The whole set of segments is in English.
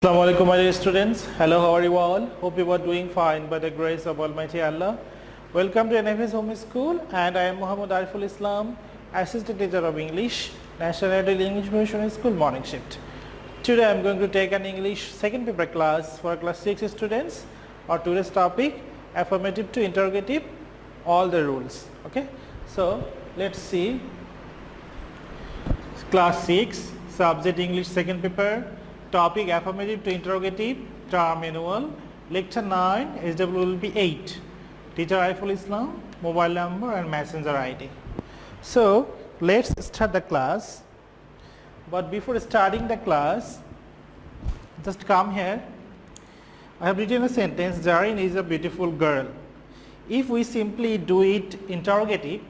Assalamu alaikum my dear students. Hello, how are you all? Hope you are doing fine by the grace of Almighty Allah. Welcome to NFS Home School and I am Muhammad Ariful Islam, Assistant Teacher of English, National Adult English Version School Morning Shift. Today I am going to take an English second paper class for class 6 students. Our today's topic, affirmative to interrogative, all the rules. Okay, so let's see. Class 6, subject English second paper. Topic affirmative to interrogative, term annual, lecture 9, SW will be 8. Teacher Ariful Islam, mobile number and messenger ID. So let's start the class. But before starting the class, just come here. I have written a sentence, Jareen is a beautiful girl. If we simply do it interrogative,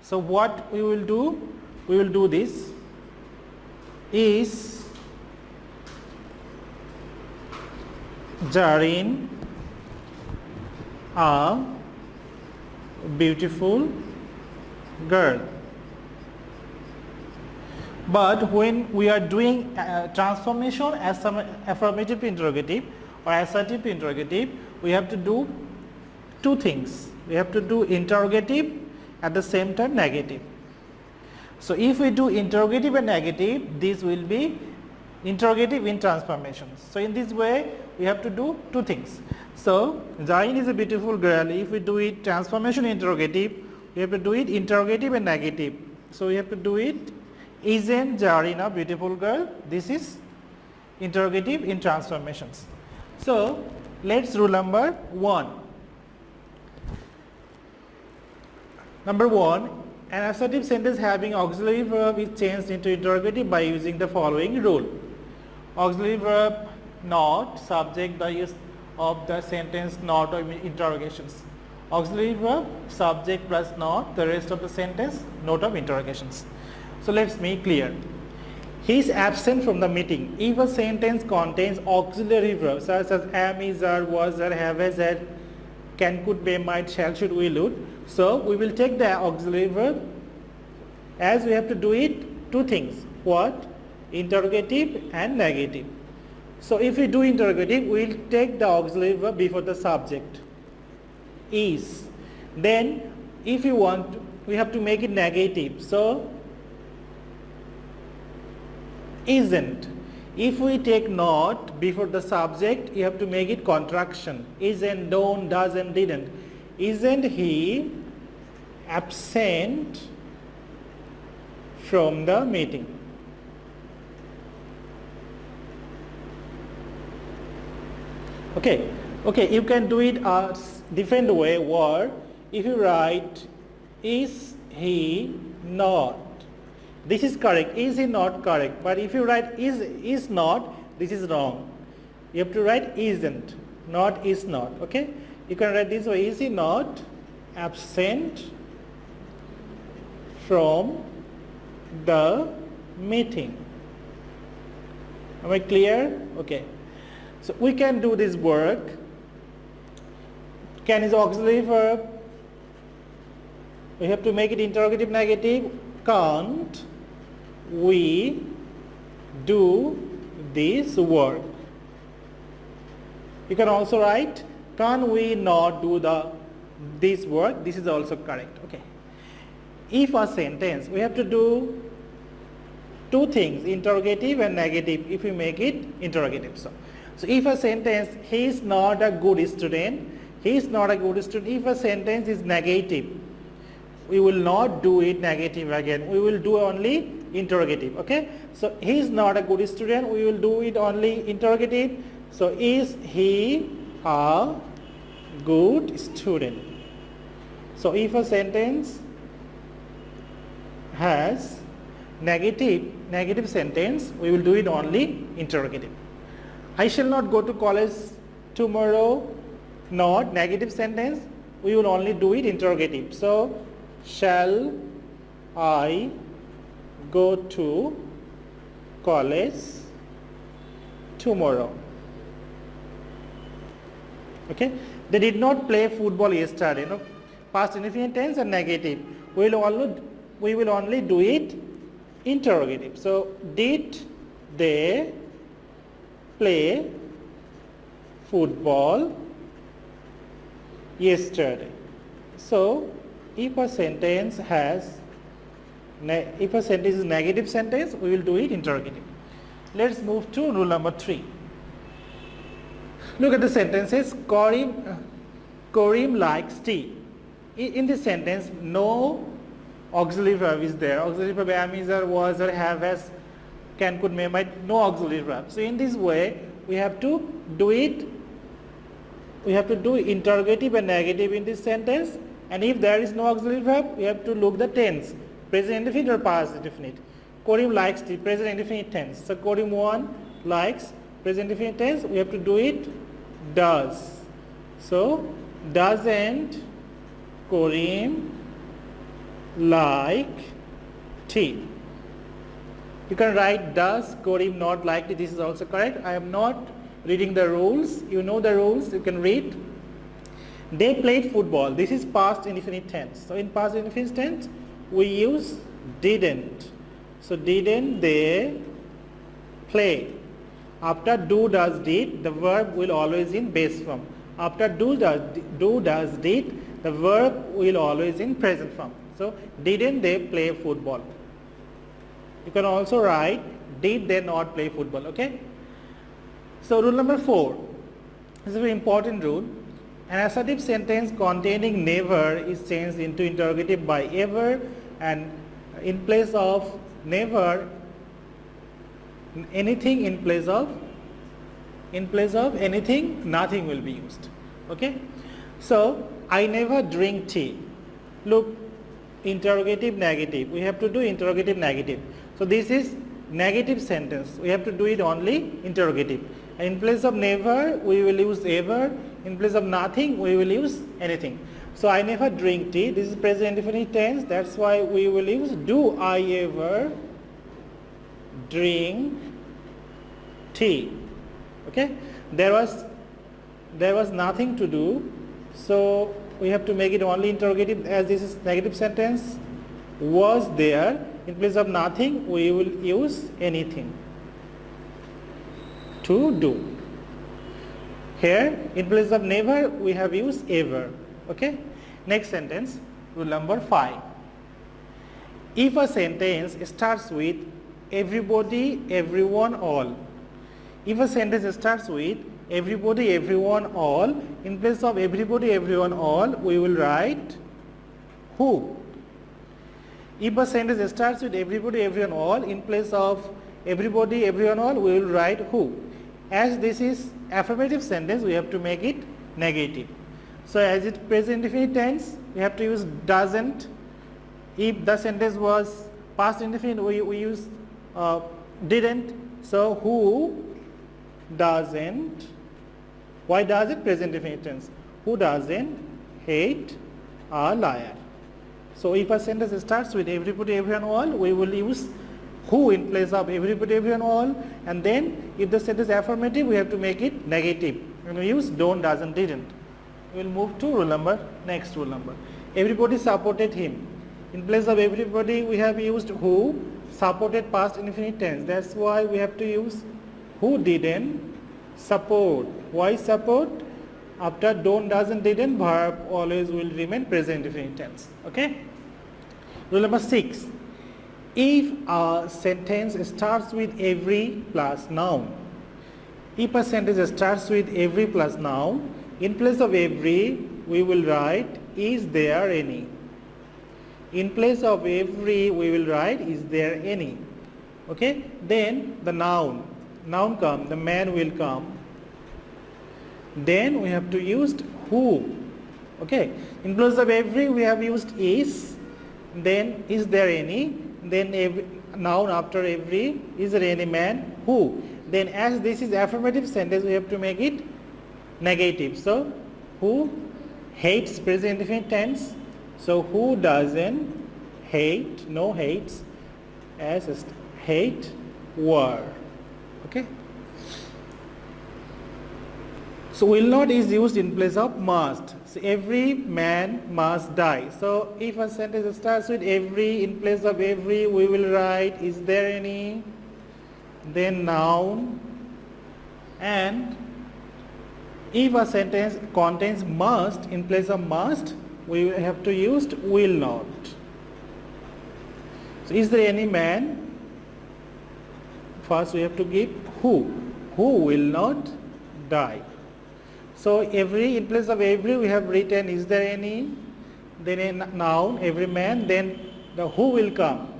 so what we will do? We will do this. Is Jareen a beautiful girl? But when we are doing transformation as affirmative interrogative or assertive interrogative, we have to do two things. We have to do interrogative at the same time negative. So if we do interrogative and negative, this will be interrogative in transformations. So in this way we have to do two things. So Jareen is a beautiful girl. If we do it transformation interrogative, we have to do it interrogative and negative. So we have to do it, isn't Jareen a beautiful girl? This is interrogative in transformations. So let's rule number 1. Number 1, an assertive sentence having auxiliary verb is changed into interrogative by using the following rule. Auxiliary verb not, subject the use of the sentence not or interrogations. Auxiliary verb subject plus not, the rest of the sentence note of interrogations. So let's make clear. He is absent from the meeting. If a sentence contains auxiliary verbs such as am, is, are, was, are, have, has, had, can, could, may, might, shall, should, will, would. So we will take the auxiliary verb as we have to do it two things. What? Interrogative and negative. So if we do interrogative, we will take the auxiliary verb before the subject. Is. Then if you want, we have to make it negative. So isn't. If we take not before the subject, you have to make it contraction. Isn't, don't, doesn't, didn't. Isn't he absent from the meeting? Okay, you can do it a different way, or if you write is he not, this is correct, is he not correct, but if you write is not, this is wrong. You have to write isn't, not is not. Okay, you can write this way, is he not absent from the meeting? Am I clear? Okay. So we can do this work. Can is auxiliary verb. We have to make it interrogative negative. Can't we do this work? You can also write can't we not do this work? This is also correct. Okay. If a sentence, we have to do two things, interrogative and negative, if we make it interrogative. So if a sentence, he is not a good student, he is not a good student, if a sentence is negative, we will not do it negative again, we will do only interrogative. Okay, so he is not a good student, we will do it only interrogative. So is he a good student? So if a sentence has negative sentence, we will do it only interrogative. I shall not go to college tomorrow, not negative sentence, we will only do it interrogative. So shall I go to college tomorrow? Okay, they did not play football yesterday. No, past indefinite tense and negative. We will only do it interrogative. So did they play football yesterday. So if a sentence is negative sentence, we will do it interrogative. Let's move to rule number 3. Look at the sentences. Karim likes tea. In this sentence, no auxiliary verb is there. Auxiliary verb am, is, or was, or have, has, can, could, may, might. No auxiliary verb. So in this way, we have to do it. We have to do interrogative and negative in this sentence. And if there is no auxiliary verb, we have to look the tense. Present indefinite or past indefinite. Karim likes tea. Present indefinite tense. So Karim 1 likes. Present indefinite tense. We have to do it does. So doesn't Karim like tea? You can write does Karim not like tea. This is also correct. I am not reading the rules. You know the rules. You can read. They played football. This is past indefinite tense. So in past indefinite tense, we use didn't. So didn't they play? After do, does, did, the verb will always in base form. After do, does, did, the verb will always in present form. So didn't they play football? You can also write did they not play football. Okay. So rule number 4. This is a very important rule. An assertive sentence containing never is changed into interrogative by ever, and in place of never, anything in place of anything, nothing will be used. Okay. So I never drink tea. Look, interrogative, negative. We have to do interrogative, negative. So this is negative sentence. We have to do it only interrogative. And in place of never, we will use ever. In place of nothing, we will use anything. So I never drink tea. This is present indefinite tense. That's why we will use do I ever drink tea. Okay. There was nothing to do. So we have to make it only interrogative, as this is negative sentence. Was there. In place of nothing, we will use anything. To do. Here, in place of never, we have used ever. Okay. Next sentence, rule number 5. If a sentence starts with everybody, everyone, all. If a sentence starts with everybody, everyone, all, in place of everybody, everyone, all, we will write who. If a sentence starts with everybody, everyone, all, in place of everybody, everyone, all, we will write who. As this is affirmative sentence, we have to make it negative. So as it present indefinite tense, we have to use doesn't. If the sentence was past indefinite, we use didn't. So who doesn't, why does it present indefinite tense? Who doesn't hate a liar? So if a sentence starts with everybody, everyone, all, we will use who in place of everybody, everyone, all, and then if the sentence is affirmative, we have to make it negative. And we use don't, doesn't, didn't. We will move to next rule number. Everybody supported him. In place of everybody, we have used who, supported past indefinite tense. That's why we have to use who didn't support. Why support? After don't, doesn't, didn't, verb always will remain present indefinite tense. Okay. Rule number 6. If a sentence starts with every plus noun. If a sentence starts with every plus noun, in place of every, we will write is there any. In place of every, we will write is there any. Okay. Then the noun come, the man will come. Then we have to use who. Okay. In place of every, we have used is. Then is there any. Then every, noun after every, is there any man? Who. Then as this is affirmative sentence, we have to make it negative. So who hates present indefinite tense. So who doesn't hate, no hates, as hate were. Okay. So will not is used in place of must. So every man must die. So if a sentence starts with every, in place of every, we will write is there any, then noun, and If a sentence contains must, in place of must, we have to use will not. So is there any man? First we have to give who. Who will not die. So in place of every we have written is there any, then a noun, every man, then the who will come.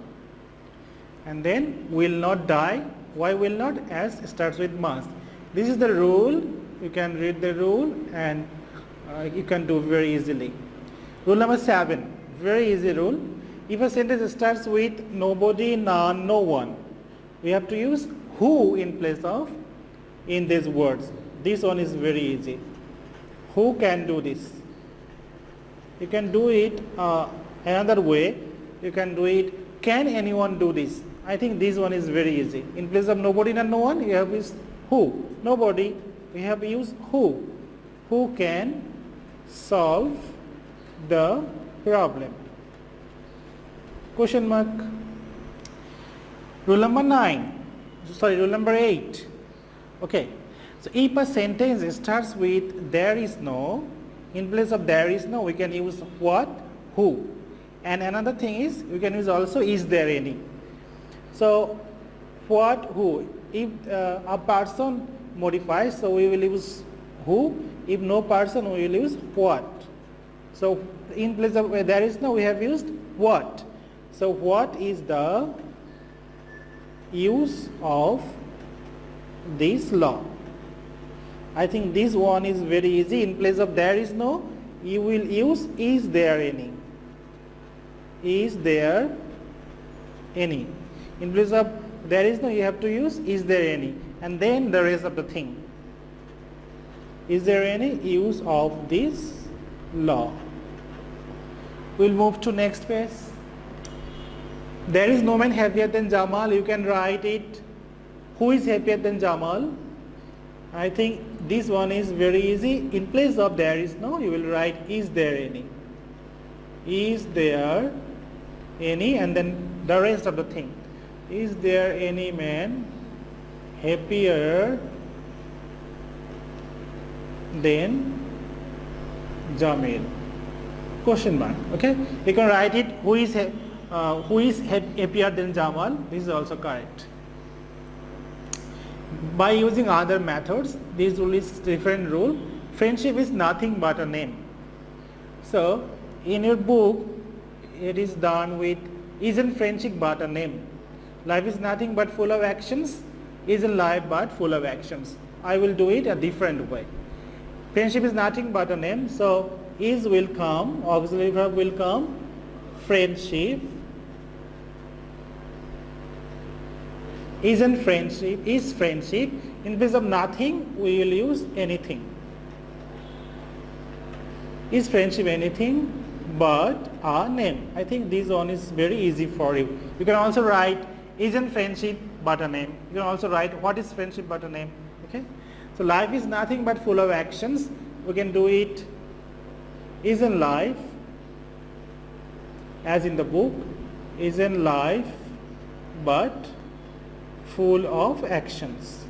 And then will not die. Why will not? As starts with must. This is the rule. You can read the rule and you can do very easily. Rule number 7, very easy rule. If a sentence starts with nobody, none, no one, we have to use who in place of in these words. This one is very easy. Who can do this? You can do it another way. You can do it, can anyone do this? I think this one is very easy. In place of nobody and no one, you have used who. Nobody, we have used who. Who can solve the problem? Question mark. Rule number 8. Okay. So if a sentence starts with there is no, in place of there is no, we can use what? Who. And another thing is, we can use also is there any. So what, who. If a person modifies, so we will use who. If no person, we will use what. So in place of where there is no, we have used what. So what is the use of this law? I think this one is very easy. In place of there is no, you will use is there any. Is there any. In place of there is no, you have to use is there any. And then the rest of the thing. Is there any use of this law? We'll move to next page. There is no man happier than Jamal. You can write it. Who is happier than Jamal? I think this one is very easy. In place of there is no, you will write is there any. Is there any, and then the rest of the thing. Is there any man happier than Jamil? Question mark. Okay, you can write it. Who is happier than Jamal? This is also correct. By using other methods, this rule is different rule. Friendship is nothing but a name. So in your book, it is done with isn't friendship but a name. Life is nothing but full of actions. Isn't life but full of actions. I will do it a different way. Friendship is nothing but a name. So is will come, auxiliary verb will come, friendship. Isn't friendship, is friendship. In place of nothing, we will use anything. Is friendship anything but a name? I think this one is very easy for you. You can also write, isn't friendship but a name? You can also write, what is friendship but a name? Okay. So life is nothing but full of actions. We can do it, isn't life, as in the book, isn't life but full of actions?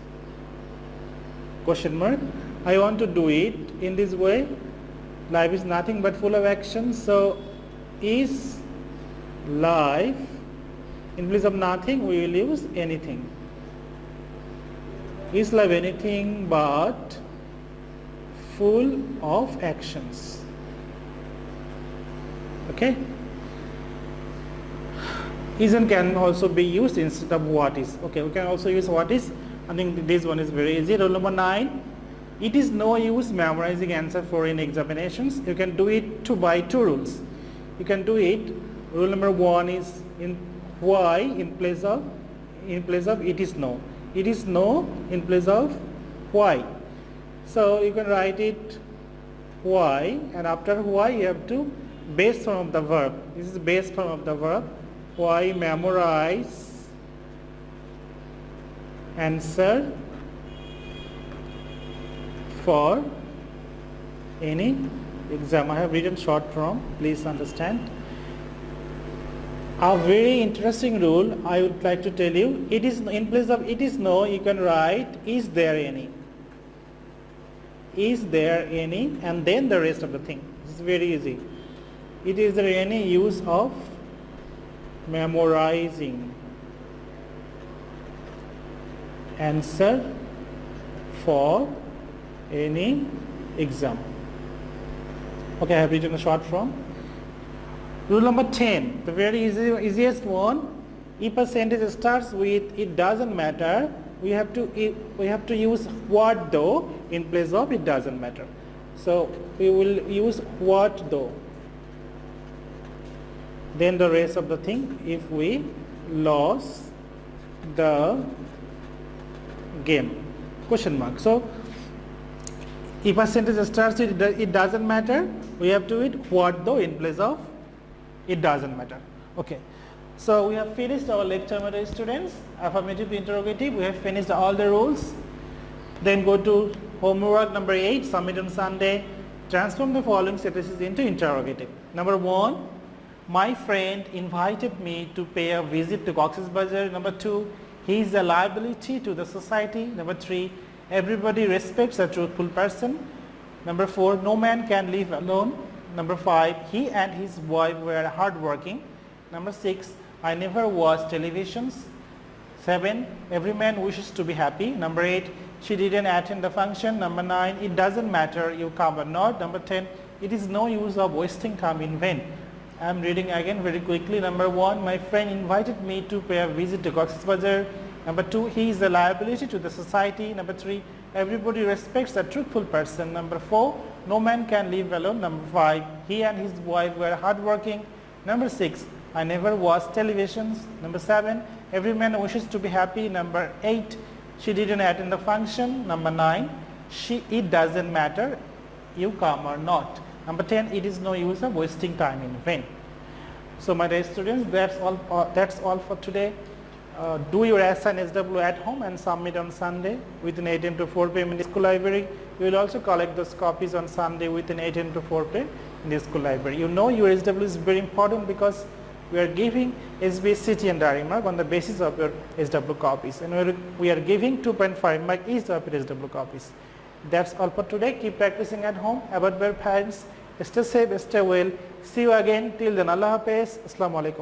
Question mark. I want to do it in this way. Life is nothing but full of actions. So is life, in place of nothing we will use anything. Is life anything but full of actions? Okay. Isn't can also be used instead of what is. Okay, we can also use what is. I think this one is very easy. Rule number 9. It is no use memorizing answer for in examinations. You can do it by two rules. You can do it. Rule number 1 is in why in place of it is no. It is no in place of why. So you can write it why, and after why you have to base form of the verb. This is the base form of the verb. Why memorize answer for any exam. I have written short form, please understand. A very interesting rule I would like to tell you. It is in place of it is no, you can write is there any. is there any, and then the rest of the thing. This is very easy. Is there any use of memorizing answer for any exam? Okay, I have written a short form. Rule number 10, the very easiest one. If a sentence starts with "it doesn't matter," we have to use "what though" in place of "it doesn't matter." So we will use "what though." Then the rest of the thing, if we lost the game, question mark. So if a sentence starts with "it doesn't matter," we have to use "what though" in place of "it doesn't matter." Okay. So we have finished our lecture, my dear students. Affirmative, interrogative, we have finished all the rules. Then go to homework number 8, submit on Sunday. Transform the following sentences into interrogative. Number 1, my friend invited me to pay a visit to Cox's Bazar. Number 2, he is a liability to the society. Number 3, everybody respects a truthful person. Number 4, no man can live alone. Number 5, he and his wife were hardworking. Number 6, I never watched televisions. 7, every man wishes to be happy. Number 8, she didn't attend the function. Number 9, it doesn't matter, you come or not. Number 10, it is no use of wasting time in vain. I am reading again very quickly. Number 1, my friend invited me to pay a visit to Cox's Bazar. Number 2, he is a liability to the society. Number 3, everybody respects a truthful person. Number 4, no man can live alone. Number 5, he and his wife were hardworking. Number 6, I never watched televisions. Number 7, every man wishes to be happy. Number 8, she didn't attend the function. Number 9, it doesn't matter, you come or not. Number 10, it is no use of wasting time in vain. So my dear students, that's all for today. Do your SN SW at home and submit on Sunday within 8 AM to 4 PM in the school library. We will also collect those copies on Sunday within 8 AM to 4 PM in the school library. You know your SW is very important because we are giving SBS City and Diary mark on the basis of your SW copies, and we are giving 2.5 mark each of your SW copies. That's all for today. Keep practicing at home. About your parents, stay safe, stay well. See you again. Till then, Allah Hafiz. Assalamu alaikum.